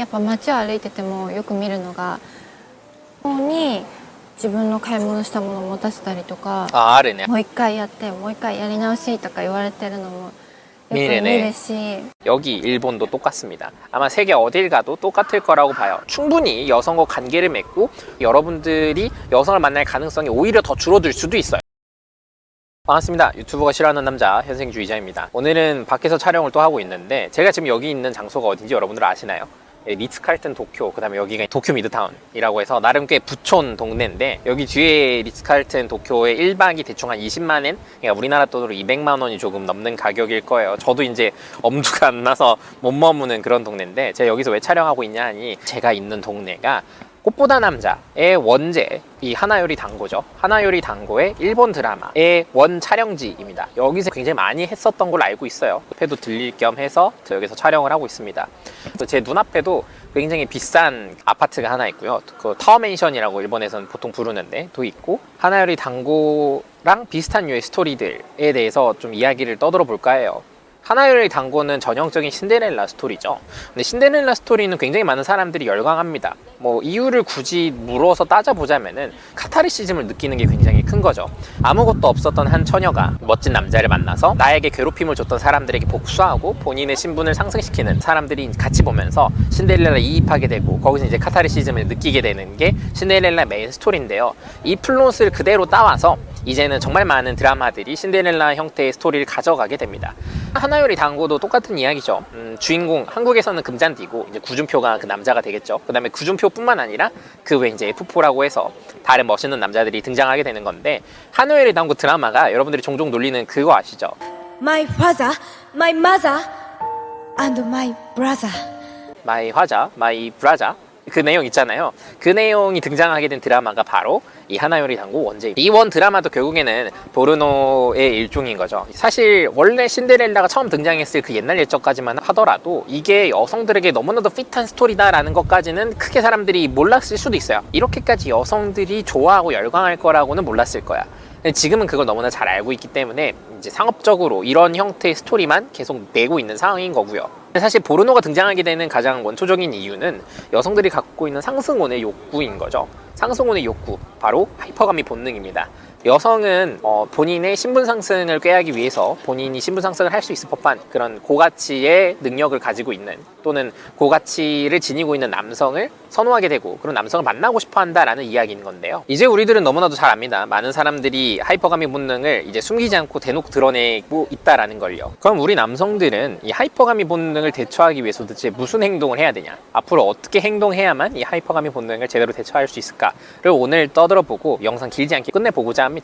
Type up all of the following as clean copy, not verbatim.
やっぱ街を歩いててもよく見るのが、ここに自分の買い物したものを持たせたりとか、あるね。もう一回やってもう一回やり直しとか言われてるのもよく見 미래네. るし、 여기 일본도 똑같습니다. 아마 세계 어딜 가도 똑같을 거라고 봐요. 충분히 여성과 관계를 맺고 여러분들이 여성을 만날 가능성이 오히려 더 줄어들 수도 있어요. 반갑습니다. 유튜브가 싫어하는 남자 현생주의자입니다. 오늘은 밖에서 촬영을 또 하고 있는데, 제가 지금 여기 있는 장소가 어딘지 여러분들 아시나요? 리츠칼튼 도쿄, 그 다음에 여기가 도쿄 미드타운이라고 해서 나름 꽤 부촌 동네인데, 여기 뒤에 리츠칼튼 도쿄의 1박이 대충 한 20만엔, 그러니까 우리나라 돈으로 200만 원이 조금 넘는 가격일 거예요. 저도 이제 엄두가 안 나서 못 머무는 그런 동네인데, 제가 여기서 왜 촬영하고 있냐 하니, 제가 있는 동네가 꽃보다 남자의 원제, 이 하나요리 단고죠. 하나요리 단고의 일본 드라마의 원 촬영지입니다. 여기서 굉장히 많이 했었던 걸로 알고 있어요. 옆에도 들릴 겸 해서 저 여기서 촬영을 하고 있습니다. 제 눈앞에도 굉장히 비싼 아파트가 하나 있고요. 그 타워맨션이라고 일본에서는 보통 부르는데 도 있고, 하나요리 단고랑 비슷한 류의 스토리들에 대해서 좀 이야기를 떠들어 볼까 해요. 하나요리 단고는 전형적인 신데렐라 스토리죠. 근데 신데렐라 스토리는 굉장히 많은 사람들이 열광합니다. 뭐 이유를 굳이 물어서 따져보자면은 카타르시즘을 느끼는 게 굉장히 큰 거죠. 아무것도 없었던 한 처녀가 멋진 남자를 만나서 나에게 괴롭힘을 줬던 사람들에게 복수하고 본인의 신분을 상승시키는 사람들이 같이 보면서 신데렐라를 이입하게 되고, 거기서 이제 카타르시즘을 느끼게 되는 게 신데렐라 메인 스토리인데요. 이 플롯을 그대로 따와서 이제는 정말 많은 드라마들이 신데렐라 형태의 스토리를 가져가게 됩니다. 하나요리 단고도 똑같은 이야기죠. 주인공, 한국에서는 금잔디고 이제 구준표가 그 남자가 되겠죠. 그 다음에 구준표뿐만 아니라 그 외 이제 F4라고 해서 다른 멋있는 남자들이 등장하게 되는 건데, 하나요리 단고 드라마가 여러분들이 종종 놀리는 그거 아시죠? My father, my mother, and my brother. 마이 화자, 마이 브라자, 그 내용 있잖아요. 그 내용이 등장하게 된 드라마가 바로 이 하나요리 단고 원제입니다. 이 원 드라마도 결국에는 포르노의 일종인 거죠. 사실 원래 신데렐라가 처음 등장했을 그 옛날 일적까지만 하더라도 이게 여성들에게 너무나도 핏한 스토리다라는 것까지는 크게 사람들이 몰랐을 수도 있어요. 이렇게까지 여성들이 좋아하고 열광할 거라고는 몰랐을 거야. 지금은 그걸 너무나 잘 알고 있기 때문에 이제 상업적으로 이런 형태의 스토리만 계속 내고 있는 상황인 거고요. 사실 포르노가 등장하게 되는 가장 원초적인 이유는 여성들이 갖고 있는 상승혼의 욕구인 거죠. 상승혼의 욕구, 바로 하이퍼가미 본능입니다. 여성은 본인의 신분 상승을 꾀하기 위해서 본인이 신분 상승을 할 수 있을 법한 그런 고가치의 능력을 가지고 있는, 또는 고가치를 지니고 있는 남성을 선호하게 되고 그런 남성을 만나고 싶어 한다라는 이야기인 건데요. 이제 우리들은 너무나도 잘 압니다. 많은 사람들이 하이퍼가미 본능을 이제 숨기지 않고 대놓고 드러내고 있다라는 걸요. 그럼 우리 남성들은 이 하이퍼가미 본능을 대처하기 위해서 도대체 무슨 행동을 해야 되냐, 앞으로 어떻게 행동해야만 이 하이퍼가미 본능을 제대로 대처할 수 있을까를 오늘 떠들어보고 영상 길지 않게 끝내보고자 합니다.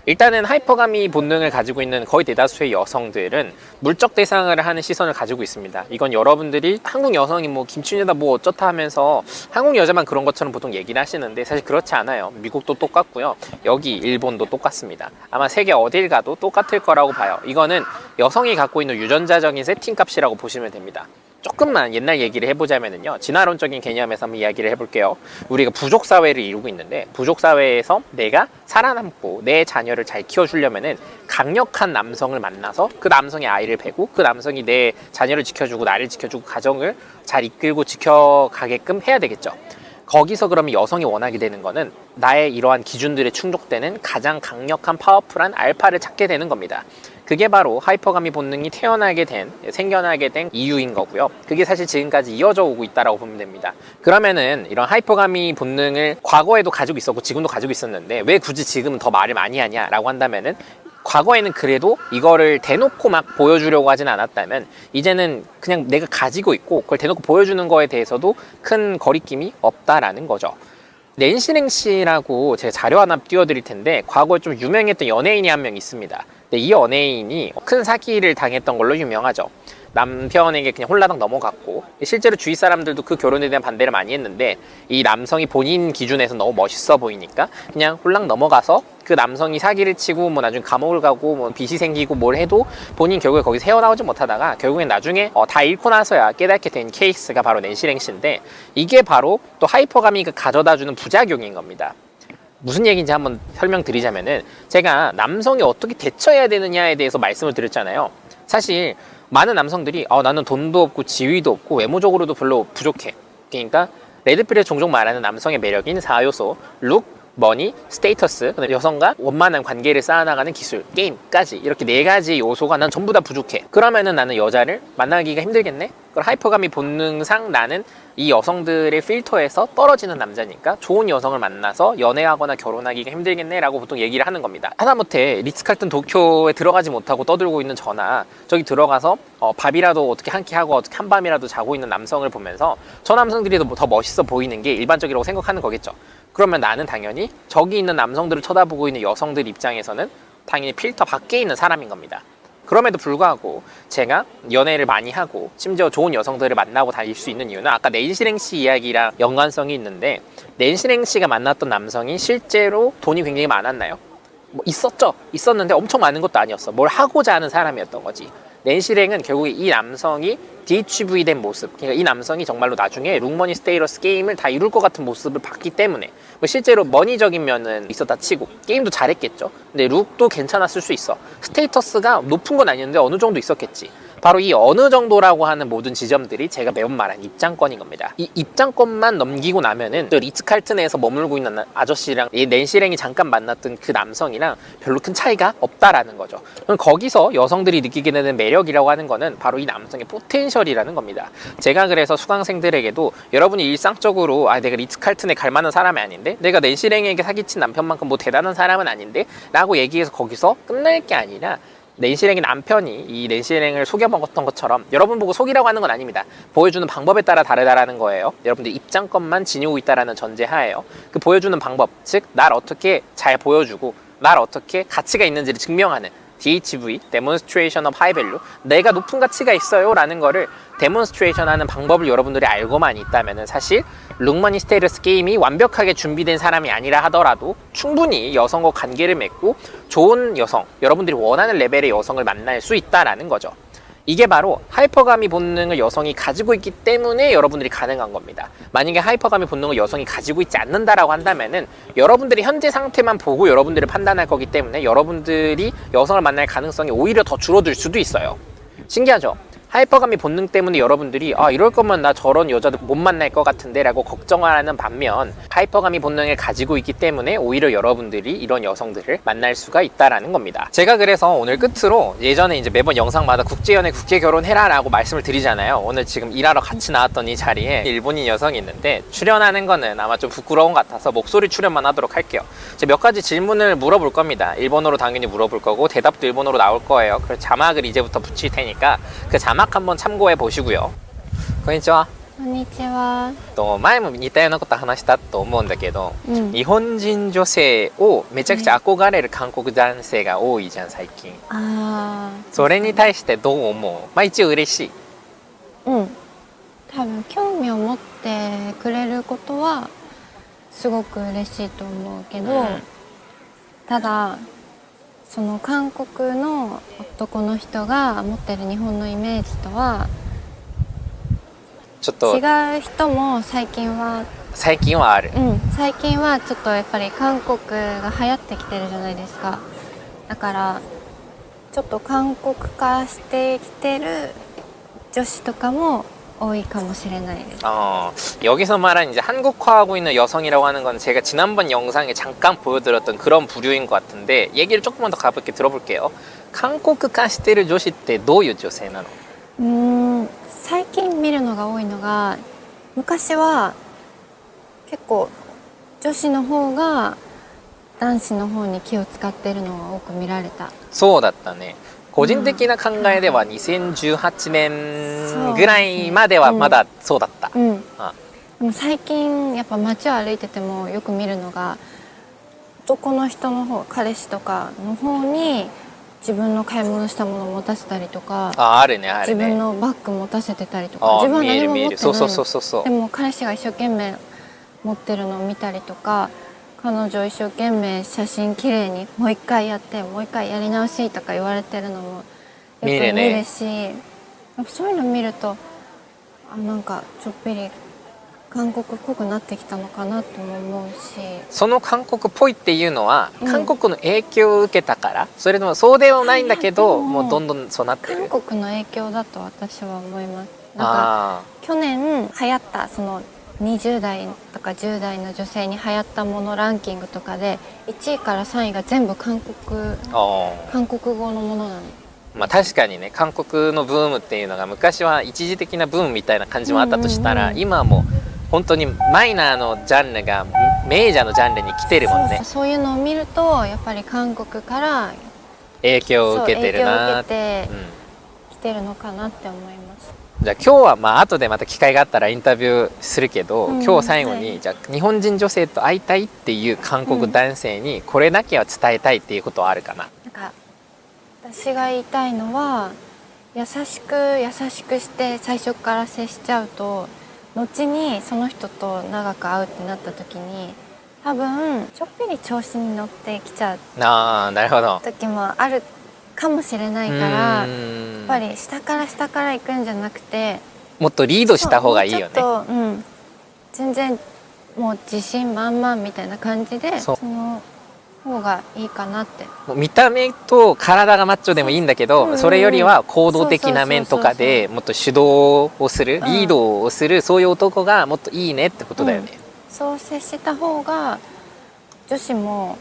일단은 하이퍼가미 본능을 가지고 있는 거의 대다수의 여성들은 물적 대상을 하는 시선을 가지고 있습니다. 이건 여러분들이 한국 여성이 뭐 김춘희다 뭐 어쩌다 하면서 한국 여자만 그런 것처럼 보통 얘기를 하시는데, 사실 그렇지 않아요. 미국도 똑같고요. 여기 일본도 똑같습니다. 아마 세계 어딜 가도 똑같을 거라고 봐요. 이거는 여성이 갖고 있는 유전자적인 세팅값이라고 보시면 됩니다. 조금만 옛날 얘기를 해보자면요, 진화론적인 개념에서 한번 이야기를 해볼게요. 우리가 부족사회를 이루고 있는데, 부족사회에서 내가 살아남고 내 자녀를 잘 키워주려면은 강력한 남성을 만나서 그 남성의 아이를 베고 그 남성이 내 자녀를 지켜주고 나를 지켜주고 가정을 잘 이끌고 지켜가게끔 해야 되겠죠. 거기서 그러면 여성이 원하게 되는 거는 나의 이러한 기준들에 충족되는 가장 강력한 파워풀한 알파를 찾게 되는 겁니다. 그게 바로 하이퍼가미 본능이 생겨나게 된 이유인 거고요. 그게 사실 지금까지 이어져 오고 있다고 보면 됩니다. 그러면은 이런 하이퍼가미 본능을 과거에도 가지고 있었고 지금도 가지고 있었는데 왜 굳이 지금은 더 말을 많이 하냐라고 한다면은, 과거에는 그래도 이거를 대놓고 막 보여주려고 하진 않았다면, 이제는 그냥 내가 가지고 있고 그걸 대놓고 보여주는 거에 대해서도 큰 거리낌이 없다라는 거죠. 낸시랭씨라고 제가 자료 하나 띄워드릴 텐데, 과거에 좀 유명했던 연예인이 한 명 있습니다. 근데 이 연예인이 큰 사기를 당했던 걸로 유명하죠. 남편에게 그냥 홀라당 넘어갔고, 실제로 주위 사람들도 그 결혼에 대한 반대를 많이 했는데, 이 남성이 본인 기준에서 너무 멋있어 보이니까 그냥 홀랑 넘어가서 그 남성이 사기를 치고 뭐 나중에 감옥을 가고 뭐 빚이 생기고 뭘 해도 본인 결국에 거기서 헤어나오지 못하다가 결국엔 나중에 다 잃고 나서야 깨닫게 된 케이스가 바로 낸시랭씨인데, 이게 바로 또 하이퍼가미가 가져다주는 부작용인 겁니다. 무슨 얘기인지 한번 설명드리자면은, 제가 남성이 어떻게 대처해야 되느냐에 대해서 말씀을 드렸잖아요. 사실 많은 남성들이 나는 돈도 없고 지위도 없고 외모적으로도 별로 부족해, 그러니까 레드필에 종종 말하는 남성의 매력인 4요소 룩, 머니, 스테이터스, 여성과 원만한 관계를 쌓아나가는 기술, 게임까지 이렇게 4가지 요소가 난 전부 다 부족해. 그러면은 나는 여자를 만나기가 힘들겠네? 그럼 하이퍼감이 본능상 나는 이 여성들의 필터에서 떨어지는 남자니까 좋은 여성을 만나서 연애하거나 결혼하기가 힘들겠네? 라고 보통 얘기를 하는 겁니다. 하다못해 리츠칼튼 도쿄에 들어가지 못하고 떠들고 있는 저나 저기 들어가서 밥이라도 어떻게 한 끼 하고 어떻게 한밤이라도 자고 있는 남성을 보면서 저 남성들이 더 멋있어 보이는 게 일반적이라고 생각하는 거겠죠. 그러면 나는 당연히 저기 있는 남성들을 쳐다보고 있는 여성들 입장에서는 당연히 필터 밖에 있는 사람인 겁니다. 그럼에도 불구하고 제가 연애를 많이 하고 심지어 좋은 여성들을 만나고 다닐 수 있는 이유는 아까 낸시랭 씨 이야기랑 연관성이 있는데 낸시랭 씨가 만났던 남성이 실제로 돈이 굉장히 많았나요? 뭐 있었죠. 있었는데 엄청 많은 것도 아니었어. 뭘 하고자 하는 사람이었던 거지. 낸시랭은 결국에 이 남성이 DHV 된 모습, 그러니까 이 남성이 정말로 나중에 룩머니 스테이러스 게임을 다 이룰 것 같은 모습을 봤기 때문에 뭐 실제로 머니적인 면은 있었다 치고 게임도 잘했겠죠. 근데 룩도 괜찮았을 수 있어. 스테이터스가 높은 건 아니었는데 어느 정도 있었겠지. 바로 이 어느 정도라고 하는 모든 지점들이 제가 매번 말한 입장권인 겁니다. 이 입장권만 넘기고 나면은 리츠칼튼에서 머물고 있는 아저씨랑 이 낸시랭이 잠깐 만났던 그 남성이랑 별로 큰 차이가 없다라는 거죠. 그럼 거기서 여성들이 느끼게 되는 매력이라고 하는 거는 바로 이 남성의 포텐셜이라는 겁니다. 제가 그래서 수강생들에게도 여러분이 일상적으로 내가 리츠칼튼에 갈 만한 사람이 아닌데, 내가 낸시랭에게 사기친 남편만큼 뭐 대단한 사람은 아닌데 라고 얘기해서 거기서 끝날 게 아니라 낸시랭의 남편이 이 낸시랭을 속여먹었던 것처럼 여러분 보고 속이라고 하는 건 아닙니다. 보여주는 방법에 따라 다르다라는 거예요. 여러분들 입장권만 지니고 있다라는 전제하에요. 그 보여주는 방법, 즉 날 어떻게 잘 보여주고 날 어떻게 가치가 있는지를 증명하는 DHV, Demonstration of High Value, 내가 높은 가치가 있어요 라는 거를 데몬스트레이션 하는 방법을 여러분들이 알고만 있다면 사실 룩머니 스테이러스 게임이 완벽하게 준비된 사람이 아니라 하더라도 충분히 여성과 관계를 맺고 좋은 여성, 여러분들이 원하는 레벨의 여성을 만날 수 있다라는 거죠. 이게 바로 하이퍼가미 본능을 여성이 가지고 있기 때문에 여러분들이 가능한 겁니다. 만약에 하이퍼가미 본능을 여성이 가지고 있지 않는다라고 한다면은 여러분들이 현재 상태만 보고 여러분들을 판단할 거기 때문에 여러분들이 여성을 만날 가능성이 오히려 더 줄어들 수도 있어요. 신기하죠? 하이퍼가미 본능 때문에 여러분들이 이럴 거면 나 저런 여자도 못 만날 것 같은데 라고 걱정하는 반면 하이퍼가미 본능을 가지고 있기 때문에 오히려 여러분들이 이런 여성들을 만날 수가 있다라는 겁니다. 제가 그래서 오늘 끝으로 예전에 이제 매번 영상마다 국제연애 국제결혼해라 라고 말씀을 드리잖아요. 오늘 지금 일하러 같이 나왔던 이 자리에 일본인 여성이 있는데 출연하는 거는 아마 좀 부끄러운 것 같아서 목소리 출연만 하도록 할게요. 제가 몇 가지 질문을 물어볼 겁니다. 일본어로 당연히 물어볼 거고 대답도 일본어로 나올 거예요. 그래서 자막을 이제부터 붙일 테니까 그 자막 한번 참고해 보시고요. こんにちは。こんにちは。前も似たようなこと話したと思うんだけど、日本人女性をめちゃくちゃ憧れる韓国男性が多いじゃん最近。それに対してどう思う？一応嬉しい。多分興味を持ってくれることはすごく嬉しいと思うけど、ただその韓国の男の人が持ってる日本のイメージとはちょっと違う人も最近はある。最近はちょっとやっぱり韓国が流行ってきてるじゃないですか。だからちょっと韓国化してきてる女子とかも多いかもしれないです。 여기서 말하는 이제 한국화하고 있는 여성이라고 하는 건 제가 지난번 영상에 잠깐 보여드렸던 그런 부류인 것 같은데 얘기를 조금만 더 가볍게 들어볼게요. 한국화してる女子ってどういう女性なの？最近見るのが多いのが昔は結構女子の方が男子の方に気を使ってるのが多く見られた。そうだったね。個人的な考えでは2018年ぐらいまではまだそうだった。でも最近やっぱ街を歩いててもよく見るのが男の人の方、彼氏とかの方に自分の買い物したものを持たせたりとか、あるねあるね。自分のバッグ持たせてたりとか、自分は何も持ってないの。でも彼氏が一生懸命持ってるのを見たりとか、彼女一生懸命写真きれいにもう一回やってもう一回やり直しとか言われてるのもよく見るし、そういうの見るとなんかちょっぴり韓国っぽくなってきたのかなとも思うし、その韓国っぽいっていうのは、韓国の影響を受けたから、それでもそうではないんだけど、もうどんどんそうなってる。韓国の影響だと私は思います。なんか去年流行ったその20代とか10代の女性に流行ったものランキングとかで1位から3位が全部韓国語のものなの。まあ確かにね、韓国のブームっていうのが昔は一時的なブームみたいな感じもあったとしたら、今はもう本当にマイナーのジャンルがメジャーのジャンルに来てるもんね。そういうのを見るとやっぱり韓国から影響を受けてるな影響を受けて来てるのかなって思います。じゃあ今日はまあ後でまた機会があったらインタビューするけど、今日最後に、じゃあ日本人女性と会いたいっていう韓国男性にこれだけは伝えたいっていうことはあるかな。なんか私が言いたいのは優しくして最初から接しちゃうと後にその人と長く会うってなった時に多分ちょっぴり調子に乗ってきちゃうなるほど時もあるかもしれないから、やっぱり下から行くんじゃなくてもっとリードした方がいいよね。全然もう自信満々みたいな感じでその方がいいかなって。もう見た目と体がマッチョでもいいんだけど、それよりは行動的な面とかでもっと主導をする、リードをする、そういう男がもっといいねってことだよね。そう接した方が女子も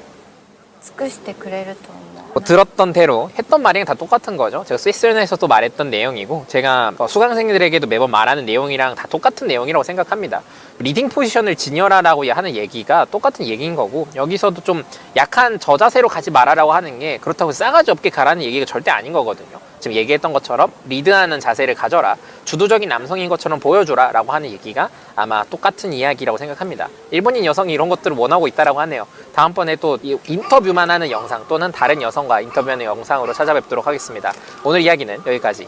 尽くしてくれると思う。들었던 대로 했던 말이랑 다 똑같은 거죠. 제가 스위스련에서도 말했던 내용이고 제가 수강생들에게도 매번 말하는 내용이랑 다 똑같은 내용이라고 생각합니다. 리딩 포지션을 지녀라라고 하는 얘기가 똑같은 얘기인 거고, 여기서도 좀 약한 저자세로 가지 말아라고 하는 게 그렇다고 싸가지 없게 가라는 얘기가 절대 아닌 거거든요. 지금 얘기했던 것처럼 리드하는 자세를 가져라, 주도적인 남성인 것처럼 보여줘라 라고 하는 얘기가 아마 똑같은 이야기라고 생각합니다. 일본인 여성이 이런 것들을 원하고 있다라고 하네요. 다음번에 또 인터뷰만 하는 영상 또는 다른 여성과 인터뷰하는 영상으로 찾아뵙도록 하겠습니다. 오늘 이야기는 여기까지.